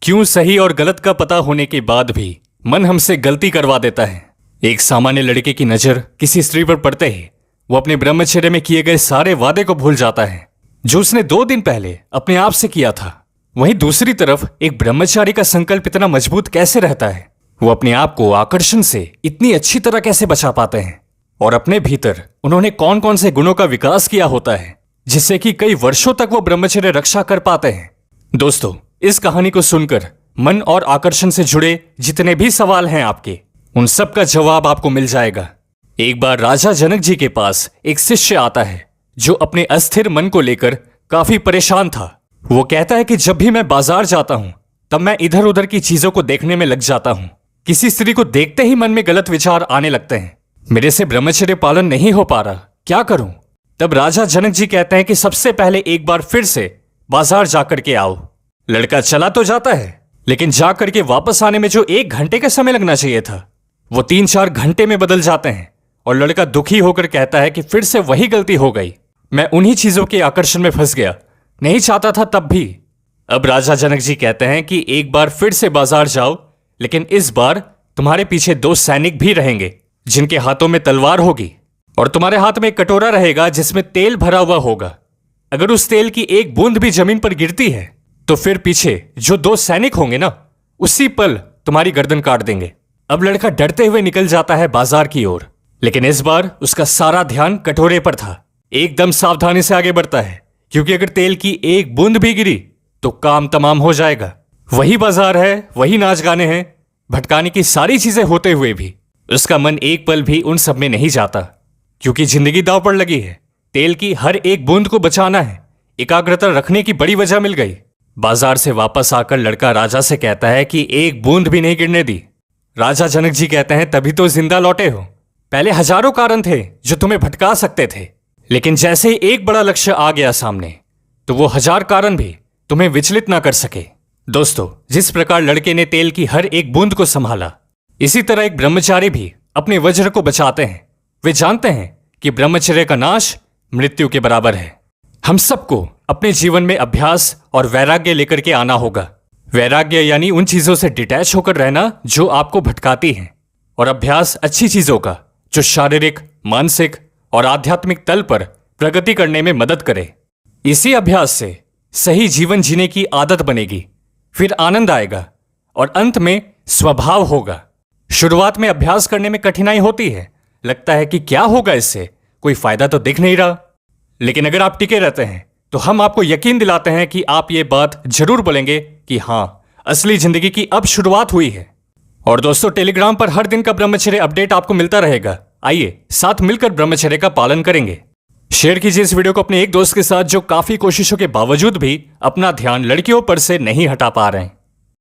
क्यों सही और गलत का पता होने के बाद भी मन हमसे गलती करवा देता है। एक सामान्य लड़के की नजर किसी स्त्री पर पड़ते ही वो अपने ब्रह्मचर्य में किए गए सारे वादे को भूल जाता है जो उसने 2 दिन पहले अपने आप से किया था। वहीं दूसरी तरफ एक ब्रह्मचारी का संकल्प इतना मजबूत कैसे रहता है, वो अपने आप को आकर्षण से इतनी अच्छी तरह कैसे बचा पाते हैं और अपने भीतर उन्होंने कौन कौन से गुणों का विकास किया होता है जिससे कि कई वर्षों तक वो ब्रह्मचर्य रक्षा कर पाते हैं। दोस्तों, इस कहानी को सुनकर मन और आकर्षण से जुड़े जितने भी सवाल हैं आपके, उन सब का जवाब आपको मिल जाएगा। एक बार राजा जनक जी के पास एक शिष्य आता है जो अपने अस्थिर मन को लेकर काफी परेशान था। वो कहता है कि जब भी मैं बाजार जाता हूं तब मैं इधर उधर की चीजों को देखने में लग जाता हूं। किसी स्त्री को देखते ही मन में गलत विचार आने लगते हैं। मेरे से ब्रह्मचर्य पालन नहीं हो पा रहा, क्या करूं? तब राजा जनक जी कहते हैं कि सबसे पहले एक बार फिर से बाजार जाकर के आओ। लड़का चला तो जाता है, लेकिन जाकर के वापस आने में जो 1 घंटे का समय लगना चाहिए था वो 3-4 घंटे में बदल जाते हैं और लड़का दुखी होकर कहता है कि फिर से वही गलती हो गई। मैं उन्हीं चीजों के आकर्षण में फंस गया, नहीं चाहता था तब भी। अब राजा जनक जी कहते हैं कि एक बार फिर से बाजार जाओ, लेकिन इस बार तुम्हारे पीछे 2 सैनिक भी रहेंगे जिनके हाथों में तलवार होगी और तुम्हारे हाथ में एक कटोरा रहेगा जिसमें तेल भरा हुआ होगा। अगर उस तेल की एक बूंद भी जमीन पर गिरती है तो फिर पीछे जो 2 सैनिक होंगे ना, उसी पल तुम्हारी गर्दन काट देंगे। अब लड़का डरते हुए निकल जाता है बाजार की ओर, लेकिन इस बार उसका सारा ध्यान कटोरे पर था। एकदम सावधानी से आगे बढ़ता है क्योंकि अगर तेल की एक बूंद भी गिरी तो काम तमाम हो जाएगा। वही बाजार है, वही नाच गाने हैं, भटकाने की सारी चीजें होते हुए भी उसका मन एक पल भी उन सब में नहीं जाता क्योंकि जिंदगी दांव पर लगी है। तेल की हर एक बूंद को बचाना है। एकाग्रता रखने की बड़ी वजह मिल गई। बाजार से वापस आकर लड़का राजा से कहता है कि एक बूंद भी नहीं गिरने दी। राजा जनक जी कहते हैं तभी तो जिंदा लौटे हो। पहले हजारों कारण थे जो तुम्हें भटका सकते थे, लेकिन जैसे ही एक बड़ा लक्ष्य आ गया सामने तो वो 1000 कारण भी तुम्हें विचलित ना कर सके। दोस्तों, जिस प्रकार लड़के ने तेल की हर एक बूंद को संभाला, इसी तरह एक ब्रह्मचारी भी अपने वज्र को बचाते हैं। वे जानते हैं कि ब्रह्मचर्य का नाश मृत्यु के बराबर है। हम सबको अपने जीवन में अभ्यास और वैराग्य लेकर के आना होगा। वैराग्य यानी उन चीजों से डिटैच होकर रहना जो आपको भटकाती हैं, और अभ्यास अच्छी चीजों का जो शारीरिक, मानसिक और आध्यात्मिक तल पर प्रगति करने में मदद करे। इसी अभ्यास से सही जीवन जीने की आदत बनेगी, फिर आनंद आएगा और अंत में स्वभाव होगा। शुरुआत में अभ्यास करने में कठिनाई होती है, लगता है कि क्या होगा इससे, कोई फायदा तो दिख नहीं रहा। लेकिन अगर आप टिके रहते हैं तो हम आपको यकीन दिलाते हैं कि आप ये बात जरूर बोलेंगे कि हाँ, असली जिंदगी की अब शुरुआत हुई है। और दोस्तों, टेलीग्राम पर हर दिन का ब्रह्मचर्य अपडेट आपको मिलता रहेगा। आइए साथ मिलकर ब्रह्मचर्य का पालन करेंगे। शेयर कीजिए इस वीडियो को अपने एक दोस्त के साथ जो काफी कोशिशों के बावजूद भी अपना ध्यान लड़कियों पर से नहीं हटा पा रहे हैं।